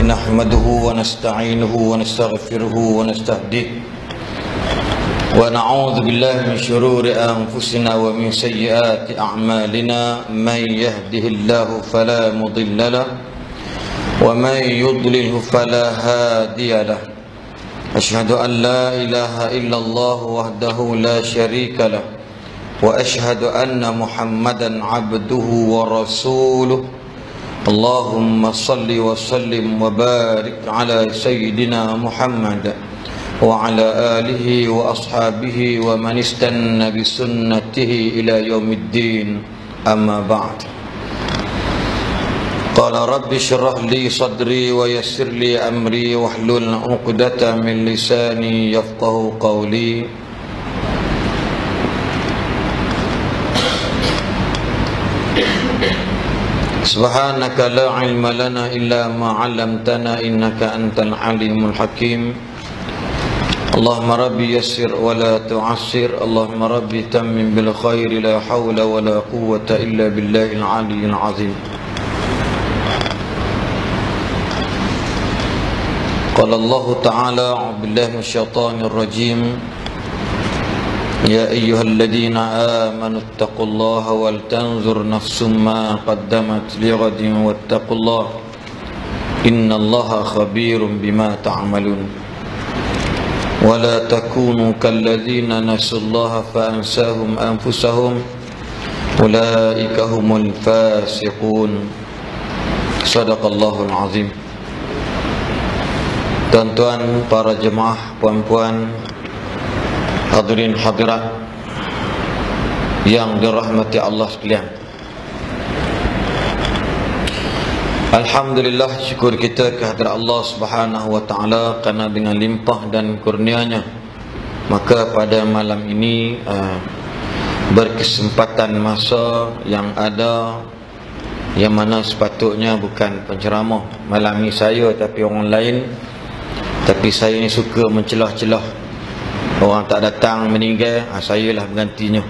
نحمده ونستعينه ونستغفره ونستهديه ونعوذ بالله من شرور أنفسنا ومن سيئات أعمالنا من يهده الله فلا مضل له ومن يضلله فلا هادي له أشهد أن لا إله إلا الله وحده لا شريك له وأشهد أن محمدا عبده ورسوله اللهم صل وسلم وبارك على سيدنا محمد وعلى آله وأصحابه ومن استنى بسنته إلى يوم الدين أما بعد قال رب اشرح لي صدري ويسر لي أمري واحلل عقدة من لساني يفقه قولي سبحانك لا علم لنا إلا ما علمتنا إنك أنت العليم الحكيم اللهم ربي يسر ولا تعسر اللهم ربي تمم بالخير لا حول ولا قوة إلا بالله العلي العظيم قال الله تعالى أعوذ بالله من الشيطان الرجيم يا أيها الذين آمنوا اتقوا الله ولتنظر نفس ما قدمت لغد واتقوا الله إن الله خبير بما تعملون ولا تكونوا كالذين نسوا الله فأنساهم أنفسهم أولئك هم الفاسقون صدق الله العظيم. Tuan-tuan, para jemaah, puan-puan, hadirin hadirat yang dirahmati Allah sekalian, alhamdulillah, syukur kita kehadirat Allah Subhanahu wa taala kerana dengan limpah dan kurnianya maka pada malam ini berkesempatan masa yang ada yang mana sepatutnya bukan penceramah malam ini saya tapi orang lain, tapi saya ni suka mencelah-celah orang tak datang meninggal, saya lah bergantinya.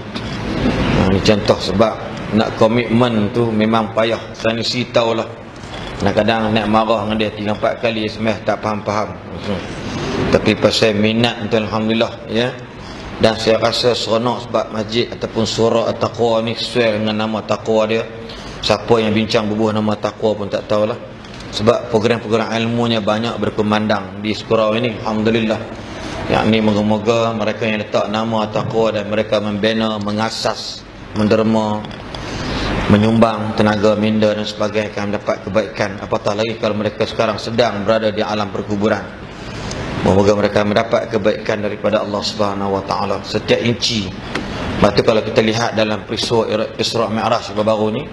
Ini contoh sebab nak komitmen tu memang payah. Saya ni si tahulah. Kadang-kadang nak marah dengan dia 3-4 kali SMS tak faham-faham. Tapi pasal minat tu alhamdulillah ya. Dan saya rasa seronok sebab masjid ataupun surah at-taqwa ni sesuai dengan nama taqwa dia. Siapa yang bincang bubuh nama taqwa pun tak tahulah. Sebab program-program ilmunya banyak berkumandang di sekurau ini alhamdulillah. Yang ni moga-moga mereka yang letak nama taqwa dan mereka membina, mengasas, menderma, menyumbang tenaga minda dan sebagainya akan mendapat kebaikan. Apatah lagi kalau mereka sekarang sedang berada di alam perkuburan. Moga mereka mendapat kebaikan daripada Allah Subhanahu wa taala setiap inci. Lepas tu kalau kita lihat dalam peristiwa Isra' Mi'raj baru-baru ni,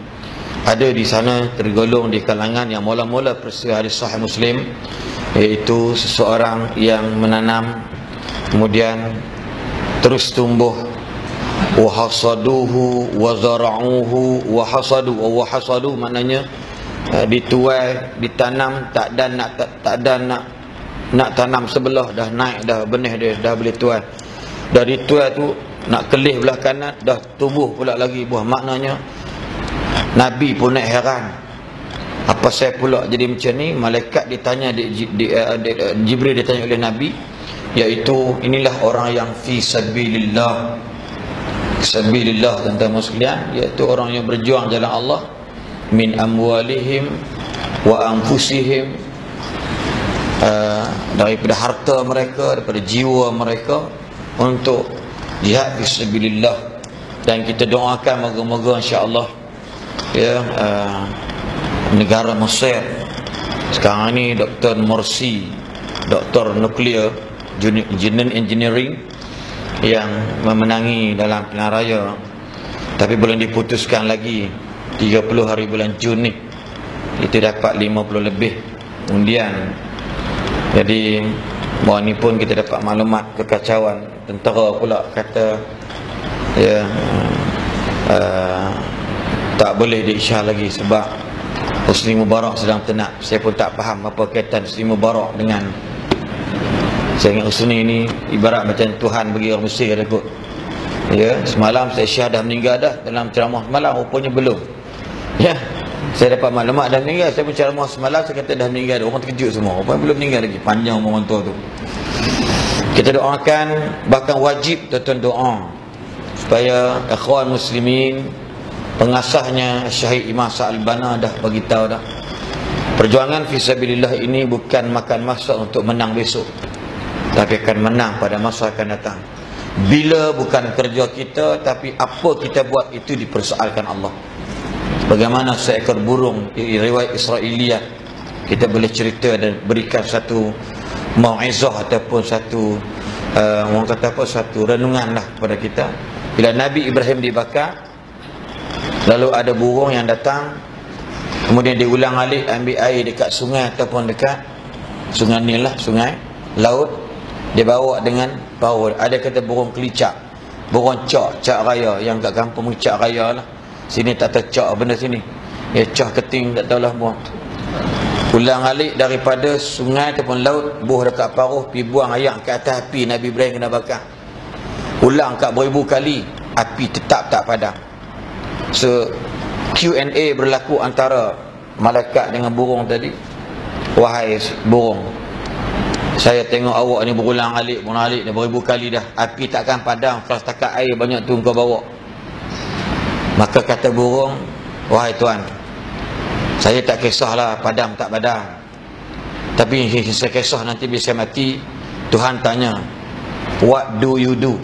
ada di sana tergolong di kalangan yang mula-mula peristiwa hadis sahih Muslim, iaitu seseorang yang menanam kemudian terus tumbuh, wa hasaduhu wa zara'uhu wa hasadu maknanya dituai, ditanam, tak ada nak tanam sebelah, dah naik dah benih dia, dah boleh tuai. Dari tuai tu nak kelih belah kanan, dah tumbuh pula lagi buah. Maknanya Nabi pun nak heran, apa saya pula jadi macam ni. Malaikat ditanya, Jibril ditanya oleh Nabi, iaitu inilah orang yang fi sabilillah. Sabilillah tuan-tuan sekalian, iaitu orang yang berjuang jalan Allah, min amwalihim wa anfusihim, daripada harta mereka, daripada jiwa mereka untuk jihad fi sabilillah. Dan kita doakan moga-moga insya-Allah ya, negara Mesir sekarang ni Dr. Morsi, doktor nuklear engineering yang memenangi dalam pilihan raya, tapi belum diputuskan lagi 30 hari bulan Jun ni itu dapat 50 lebih undian. Jadi bahawa ni pun kita dapat maklumat kekacauan. Tentera pula kata ya, tak boleh diisyah lagi sebab Husni Mubarak sedang tenat. Saya pun tak faham apa kaitan Husni Mubarak dengan, saya ingat Husni ni ibarat macam Tuhan bagi orang Mesir kot. Ya, semalam saya Syah dah meninggal dah dalam ceramah semalam, rupanya belum. Ya, Saya dapat maklumat dah meninggal. Saya berceramah semalam, saya kata dah meninggal. Orang terkejut semua. Apa belum meninggal lagi? Panjang orang tua tu. Kita doakan, bahkan wajib tuan-tuan doa supaya ikhwan muslimin, pengasasnya Syahid Imam Sa'al Bana dah bagi tahu dah. Perjuangan fisabilillah ini bukan makan masa untuk menang besok, tapi akan menang pada masa akan datang. Bila bukan kerja kita, tapi apa kita buat itu dipersoalkan Allah. Bagaimana seekor burung, riwayat Israiliyah, kita boleh cerita dan berikan satu mau'izah ataupun satu orang kata apa, satu renungan lah kepada kita. Bila Nabi Ibrahim dibakar, lalu ada burung yang datang, kemudian dia ulang alik ambil air dekat sungai ataupun dekat sungai Nil lah, sungai laut, dia bawa dengan bawa. Ada kata burung kelicak, burung cak raya, yang kat kampung cak raya lah. Sini tak tahu cak benda sini, ya cak keting tak tahulah buang. Ulang alik daripada sungai ataupun laut, buah dekat paruh, pergi buang air ke atas api. Nabi Ibrahim kena bakar. Ulang kat beribu kali, api tetap tak padam. So Q&A berlaku antara malaikat dengan burung tadi. Wahai burung, saya tengok awak ni berulang alik dah beribu kali dah, api takkan padam kalau setakat air banyak tu kau bawa. Maka kata burung, wahai tuan, saya tak kisahlah padam tak padam, tapi saya kisah nanti bila saya mati, Tuhan tanya, what do you do?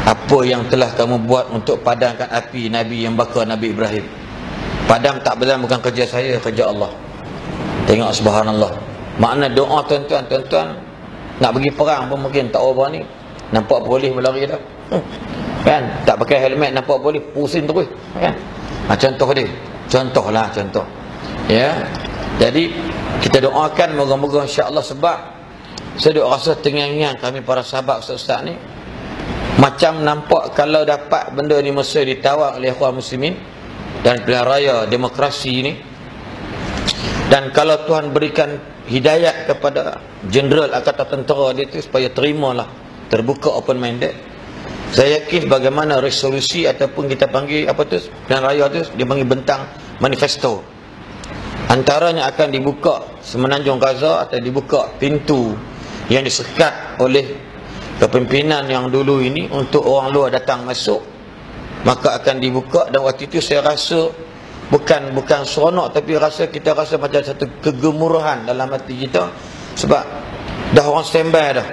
Apa yang telah kamu buat untuk padamkan api Nabi yang bakar Nabi Ibrahim? Padam tak padam bukan kerja saya, kerja Allah. Tengok subhanallah. Makna doa tuan-tuan nak pergi perang pun mungkin tak orang ni nampak polis berlari dah. Kan? Tak pakai helmet nampak polis pusing terus. Kan? Contoh dia. Contohlah contoh. Ya. Jadi kita doakan moga-moga insya-Allah, sebab saya duk rasa terngiang-ngiang kami para sahabat ustaz-ustaz ni. Macam nampak kalau dapat benda ni mesti ditawar oleh ikhwan muslimin dan pilihan raya demokrasi ni, dan kalau Tuhan berikan hidayat kepada Jeneral Angkatan Tentera dia tu supaya terimalah, terbuka open minded, saya yakin bagaimana resolusi ataupun kita panggil apa tu pilihan raya tu, dia panggil bentang manifesto, antaranya akan dibuka Semenanjung Gaza atau dibuka pintu yang disekat oleh kepimpinan yang dulu ini untuk orang luar datang masuk, maka akan dibuka. Dan waktu itu saya rasa bukan seronok, tapi kita rasa macam satu kegemuruhan dalam hati kita, sebab dah orang standby dah.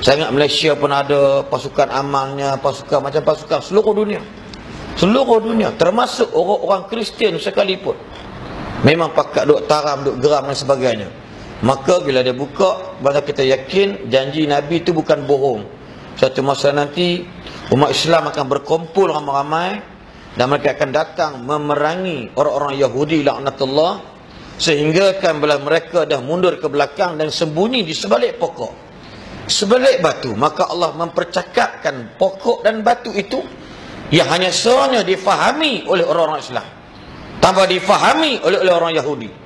Saya ingat Malaysia pun ada pasukan amalnya, pasukan seluruh dunia, termasuk orang-orang Kristian sekalipun memang pakat duk taram, duk geram dan sebagainya. Maka bila dia buka, bahawa kita yakin janji Nabi itu bukan bohong. Suatu masa nanti umat Islam akan berkumpul ramai-ramai dan mereka akan datang memerangi orang-orang Yahudi laknatullah, sehingga kan bila mereka dah mundur ke belakang dan sembunyi di sebalik pokok, sebalik batu, maka Allah mempercakapkan pokok dan batu itu yang hanya seorangnya difahami oleh orang-orang Islam, tambah difahami oleh orang Yahudi.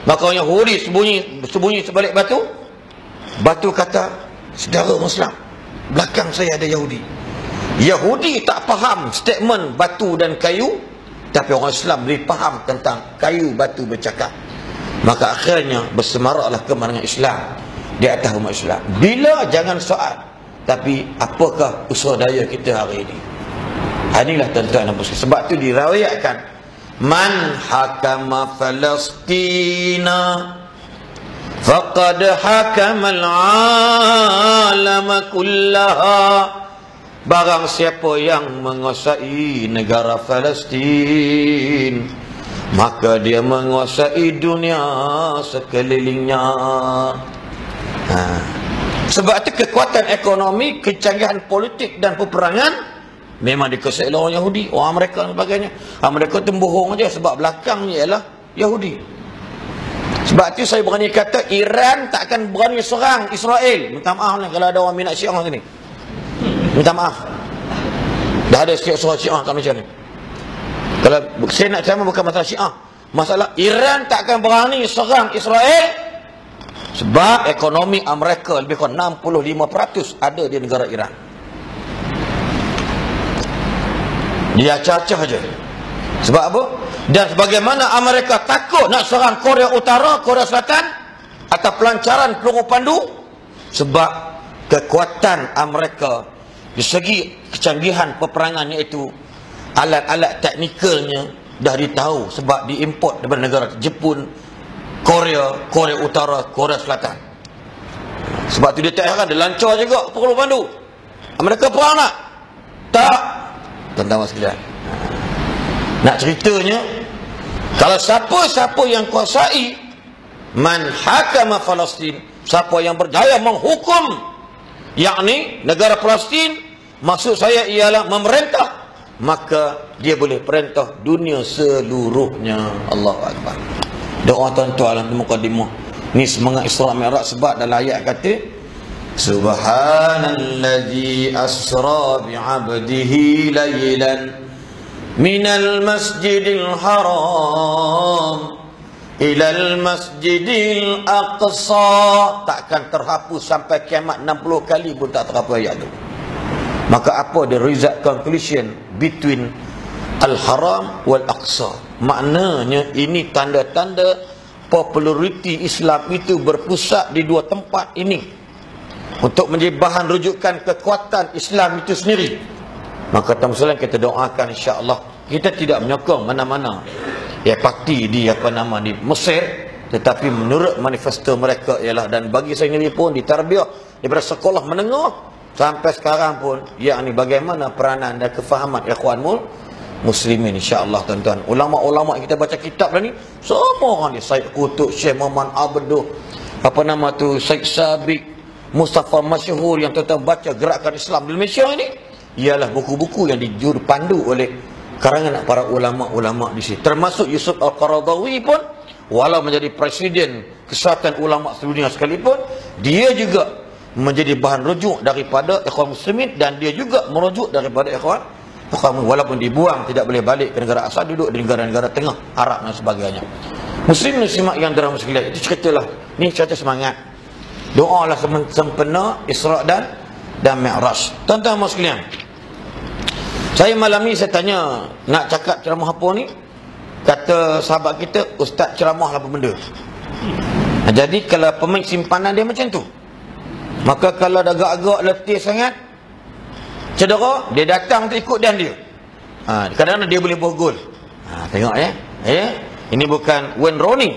Maka orang Yahudi sembunyi sebalik batu. Batu kata, saudara Muslim, belakang saya ada Yahudi. Yahudi tak faham statement batu dan kayu, tapi orang Islam lebih faham tentang kayu batu bercakap. Maka akhirnya bersemaraklah kemenangan Islam di atas umat Islam. Bila jangan soal, tapi apakah usaha daya kita hari ini? Inilah tuan-tuan dan puan-puan. Sebab tu diriwayatkan, man hakama Falastina faqad hakama al-alama kullaha. Barang siapa yang menguasai negara Palestin, maka dia menguasai dunia sekelilingnya. Sebab itu kekuatan ekonomi, kecanggihan politik dan peperangan memang dikuasai oleh orang Yahudi, orang Amerika dan sebagainya. Mereka tu bohong je, sebab belakangnya ialah Yahudi. Sebab itu saya berani kata Iran tak akan berani serang Israel. Minta maaf lah kalau ada orang minat Syiah sini. Minta maaf. Dah ada Syiah kat Malaysia ni. Kalau saya nak ceramah bukan masalah Syiah, masalah Iran tak akan berani serang Israel, sebab ekonomi Amerika lebih kurang 65% ada di negara Iran. Dia cacah je. Sebab apa? Dan sebagaimana Amerika takut nak serang Korea Utara, Korea Selatan atas pelancaran peluru pandu, sebab kekuatan Amerika di segi kecanggihan peperangan, iaitu alat-alat teknikalnya dah ditahu sebab diimport daripada negara Jepun, Korea, Korea Utara, Korea Selatan. Sebab tu dia tak heran, dia lancar juga peluru pandu. Amerika perang nak? Tak. Tuan-tuan sekalian, nak ceritanya, kalau siapa-siapa yang kuasai, man hakama Palestin, siapa yang berjaya menghukum, yakni negara Palestin, maksud saya ialah memerintah, maka dia boleh perintah dunia seluruhnya. Allahu Akbar. Doa tuan-tuan dalam mukadimah ni semangat Isra Mi'raj, sebab dalam ayat kata Subhanallazi asra bi'abdihi laylan minal masjidil haram ilal masjidil aqsa. Takkan terhapus sampai kiamat 60 kali pun tak terhapus ayat tu. Maka apa the result conclusion between al-haram wal aqsa? Maknanya ini tanda-tanda populariti Islam itu berpusat di dua tempat ini untuk menjadi bahan rujukan kekuatan Islam itu sendiri. Maka tuan-tuan kita doakan, insya-Allah kita tidak menyokong mana-mana ya parti di di Mesir, tetapi menurut manifesto mereka ialah, dan bagi saya sendiri pun ditarbiah daripada sekolah menengah sampai sekarang pun, yakni bagaimana peranan dan kefahaman ikhwanul muslimin, insya-Allah tuan-tuan. Ulama-ulama kita baca kitab dah ni, semua orang ni, Syed Qutb, Syekh Muhammad Abduh, Syed Sabiq, Mustafa Masyhur, yang tuan-tuan baca gerakan Islam di Malaysia ini, ialah buku-buku yang dijuru pandu oleh karangan para ulama-ulama di sini. Termasuk Yusuf Al-Qaradawi pun, walau menjadi presiden Kesatuan Ulama Sedunia sekalipun, dia juga menjadi bahan rujuk daripada ikhwan muslimin, dan dia juga merujuk daripada ikhwan, walaupun dibuang, tidak boleh balik ke negara asal, duduk di negara-negara tengah, Arab dan sebagainya. Muslim-muslimat yang dirahmati sekalian, itu ceritalah, ni cerita semangat. Doalah sempena Isra dan Mi'raj. Tuan-tuan sekalian, saya malam ni saya tanya nak cakap ceramah apa ni. Kata sahabat kita, ustaz ceramah apa benda. Jadi kalau pemain simpanan dia macam tu, maka kalau dah agak-agak letih sangat, cedera, dia datang untuk ikut dan dia. Kadang-kadang dia boleh buah gol. Tengok ya. Ini bukan Wayne Rooney.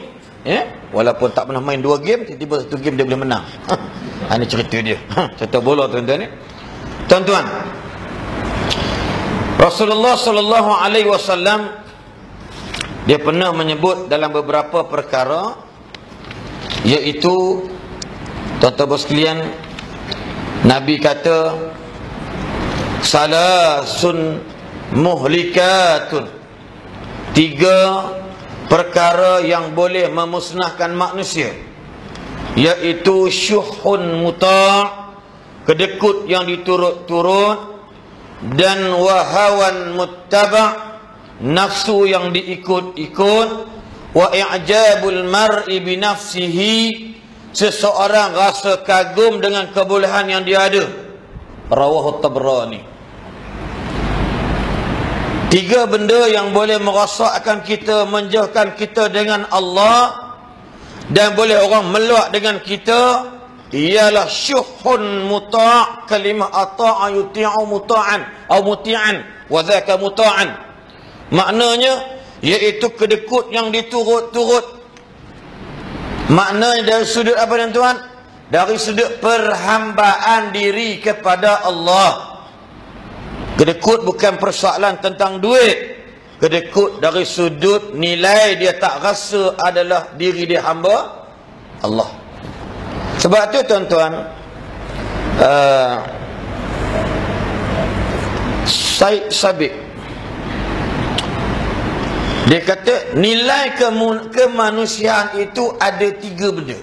Walaupun tak pernah main 2 game, tiba-tiba 1 game dia boleh menang. Ini cerita dia. Cerita bola tuan-tuan ni. Tuan-tuan, Rasulullah sallallahu alaihi wasallam dia pernah menyebut dalam beberapa perkara, iaitu tuan-tuan sekalian, Nabi kata salasun muhlikatun, 3 perkara yang boleh memusnahkan manusia, iaitu syuhun muta', kedekut yang diturut-turut, dan wahawan muttaba', nafsu yang diikut-ikut, wa i'jabul mar'i bi nafsihi, seseorang rasa kagum dengan kebolehan yang dia ada. Rawahu Tabrani. 3 benda yang boleh merosakkan kita, menjauhkan kita dengan Allah, dan boleh orang meluak dengan kita, ialah syuhun muta'. Kalimah ata'a yuti'u muta'an atau muti'an, wa dhaka muta'an, maknanya iaitu kedekut yang diturut-turut. Maknanya dari sudut apa tuan-tuan? Dari sudut perhambaan diri kepada Allah. Kedekut bukan persoalan tentang duit. Kedekut dari sudut nilai dia tak rasa adalah diri dia hamba Allah. Sebab tu tuan-tuan, Syed Sabiq dia kata nilai kemanusiaan itu ada 3 benda.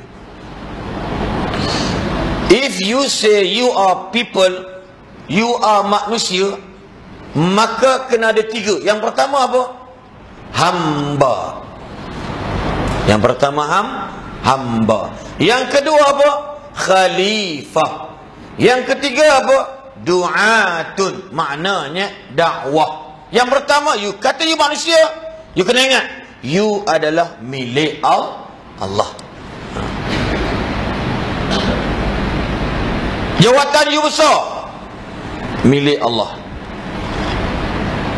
If you say you are people, you are manusia, maka kena ada 3. Yang pertama apa? Hamba. Yang pertama hamba. Yang kedua apa? Khalifah. Yang ketiga apa? Du'atun. Maknanya dakwah. Yang pertama, you kata you manusia. You kena ingat, you adalah milik Allah. Jawatan you besar, milik Allah.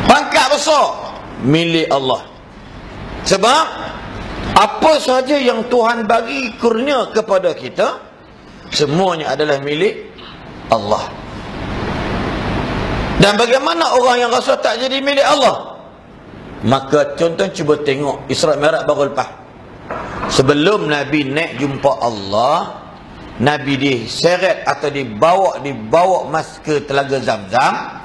Pangkat besar, milik Allah. Sebab apa sahaja yang Tuhan bagi kurnia kepada kita, semuanya adalah milik Allah. Dan bagaimana orang yang rasa tak jadi milik Allah? Maka contoh cuba tengok Isra' Mi'raj baru lepas. Sebelum Nabi naik jumpa Allah, Nabi diseret atau dibawa mas ke Telaga Zamzam.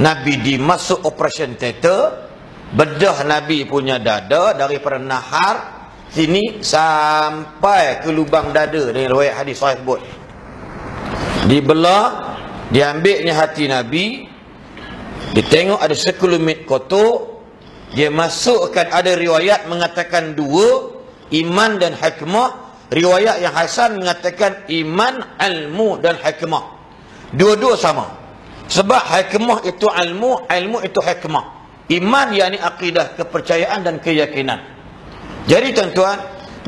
Nabi dimasuk operation theater, bedah Nabi punya dada daripada nahar sini sampai ke lubang dada, dari riwayat hadis sahih sebut. Dibelah, diambilnya hati Nabi, ditengok ada sekelumit kotor, dia masukkan, ada riwayat mengatakan dua, iman dan hikmah. Riwayat yang hasan mengatakan iman, ilmu dan hikmah. Dua-dua sama. Sebab hikmah itu ilmu, ilmu itu hikmah. Iman yakni akidah, kepercayaan dan keyakinan. Jadi tuan-tuan,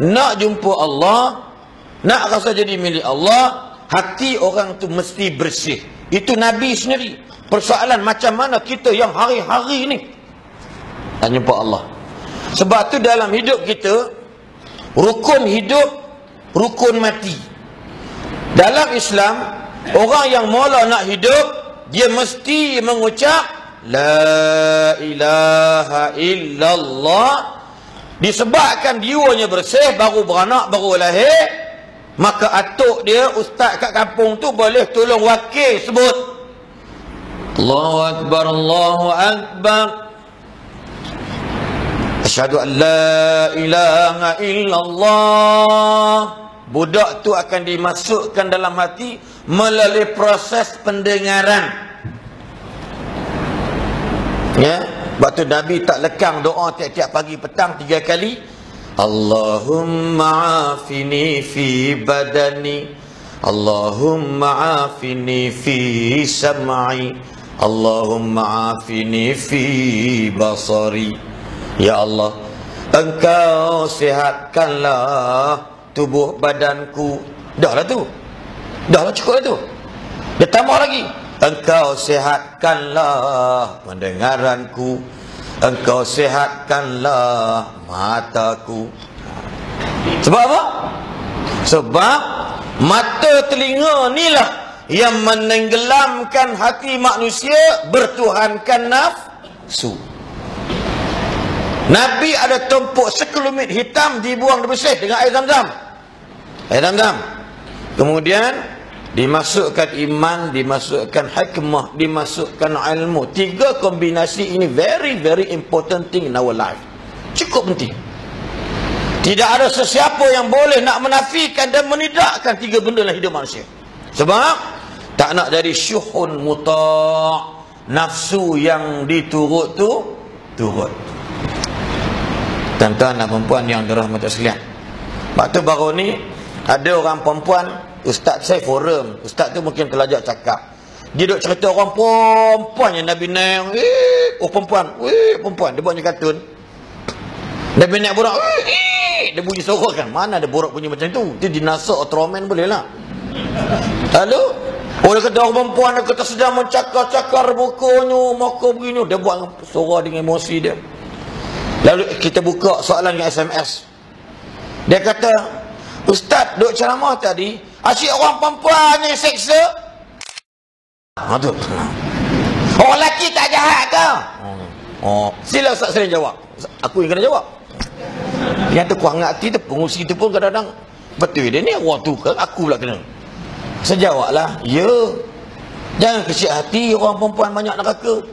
nak jumpa Allah, nak rasa jadi milik Allah, hati orang tu mesti bersih. Itu Nabi sendiri. Persoalan macam mana kita yang hari-hari ni nak jumpa Allah. Sebab tu dalam hidup kita, rukun hidup, rukun mati. Dalam Islam, orang yang mula nak hidup, dia mesti mengucap La ilaha illallah. Disebabkan jiwanya bersih, baru beranak, baru lahir, maka atuk dia, ustaz kat kampung tu, boleh tolong wakil sebut Allahu Akbar, Allahu Akbar, asyhadu an la ilaha illallah. Budak tu akan dimasukkan dalam hati melalui proses pendengaran. Ya, sebab tu Nabi tak lekang doa tiap-tiap pagi petang 3 kali. Allahumma afini fi badani, Allahumma afini fi sam'i, Allahumma afini fi basari. Ya Allah, Engkau sihatkanlah tubuh badanku. Dah lah tu, dah lah, cukup lah tu. Dia tambah lagi, Engkau sihatkanlah pendengaranku, Engkau sihatkanlah mataku. Sebab apa? Sebab mata telinga inilah yang menenggelamkan hati manusia, bertuhankan nafsu. Nabi ada tumpuk sekelumit hitam, dibuang dibersih dengan air Zam-Zam. Air Zam-Zam. Kemudian dimasukkan iman, dimasukkan hikmah, dimasukkan ilmu. 3 kombinasi ini very very important thing in our life. Cukup penting. Tidak ada sesiapa yang boleh nak menafikan dan menidakkan 3 benda dalam hidup manusia. Sebab tak nak jadi syuhun muta', nafsu yang diturut tu turut. Tuan-tuan dan perempuan yang dirahmati sekalian, waktu baru ni ada orang perempuan, ustaz saya forum, ustaz tu mungkin terlajak cakap, dia duk cerita orang perempuan yang Nabi naik, perempuan, dia buatnya kartun, Nabi naik borak, dia bunyi sorok kan, mana ada borak bunyi macam tu, dia dinasuk Ultraman boleh lah. Lalu dia kata orang perempuan, dia kata sedang mencakar-cakar bukunya, maka begini, dia buat suara dengan emosi dia. Lalu kita buka soalan dengan SMS. Dia kata, ustaz duk ceramah tadi, asyik orang perempuan yang seksa. Tu. Orang lelaki tak jahat ke? Sila ustaz sering jawab. Aku yang kena jawab. Yang tu kurang hati tu, pengusi tu pun kadang-kadang betul dia ni orang tu ke, aku pula kena. Saya jawablah, ya. Jangan kecil hati orang perempuan banyak neraka.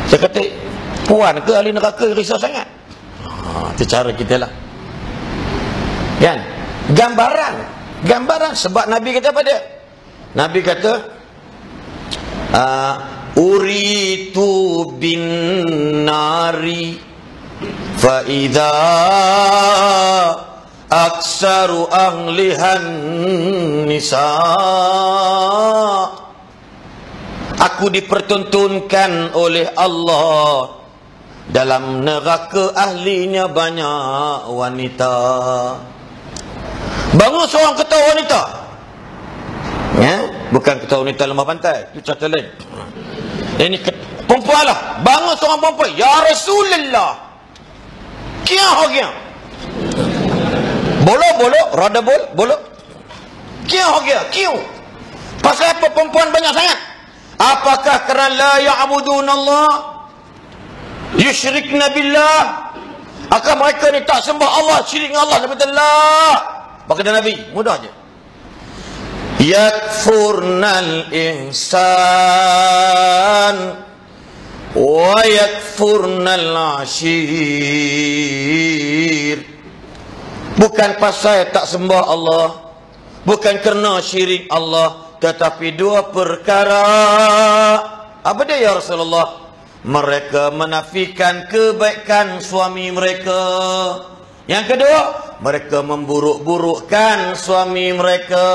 Saya kata, puan ke ahli neraka risau sangat? Itu cara kita lah. Kan? Gambaran. Sebab Nabi kata apa dia? Nabi kata, uritu bin nari fa idza aksaru ahlihan nisa. Aku dipertontonkan oleh Allah dalam neraka ahlinya banyak wanita. Bangun seorang ketua wanita, ya, bukan ketua wanita lemah pantai, itu cerita lain. Ini perempuan lah. Bangun seorang perempuan, ya Rasulullah, kia ho kia, bolo rada bolo, kia ho kia, kiu. Pasal apa perempuan banyak sangat? Apakah kerana la ya'budun Allah, yusyrikna billah, akan mereka ni tak sembah Allah, syirik dengan Allah? Nabi Allah, maka Nabi mudah je, yakfurnal insan wa yakfurnal ashir. Bukan pasal tak sembah Allah, bukan kerana syirik Allah, tetapi dua perkara. Apa dia ya Rasulullah? Mereka menafikan kebaikan suami mereka. Yang kedua, mereka memburuk-burukkan suami mereka.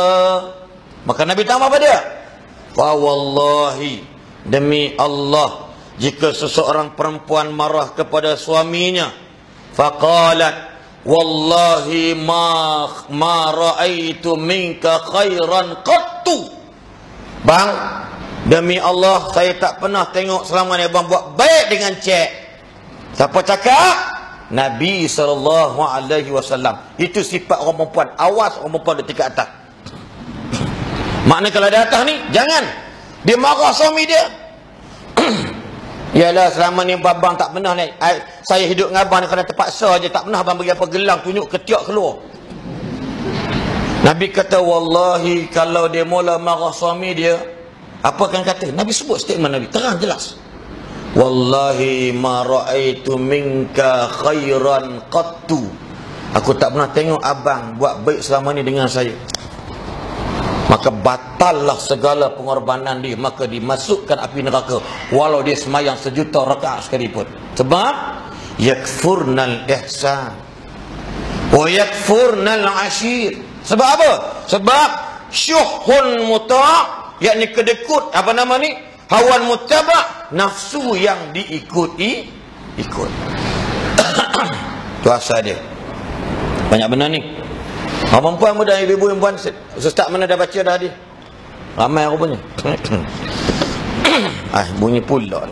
Maka Nabi tambah apa dia? Fa wallahi, demi Allah, jika seseorang perempuan marah kepada suaminya, faqalat wallahi ma ra'aitu minka khairan qattu. Bang, demi Allah, saya tak pernah tengok selama ni abang buat baik dengan cik. Siapa cakap? Nabi SAW. Itu sifat orang perempuan. Awas orang perempuan di tingkat atas. Maknanya kalau di atas ni, jangan dia marah suami dia. Yalah, selama ni abang tak pernah ni, saya hidup dengan abang ni kerana terpaksa je, tak pernah abang bagi apa gelang, tunjuk ketiak keluar. Nabi kata, wallahi, kalau dia mula marah suami dia, apa akan kata? Nabi sebut statement Nabi, terang jelas. Wallahi ma ra'aitu minka khairan qattu. Aku tak pernah tengok abang buat baik selama ni dengan saya. Maka batallah segala pengorbanan dia, maka dimasukkan api neraka walau dia semayang 1,000,000 rakaat sekalipun. Sebab yakfurnal ihsan wa yakfurnal ashir. Sebab apa? Sebab syuhun muta', yakni kedekut, apa nama ni, hawan muttaba', nafsu yang diikuti ikut. Tu asal dia. Banyak benar ni. Orang perempuan muda, ibu-ibu yang puan, Ustaz mana dah baca dah dia? Ramai rupanya. Bunyi pula.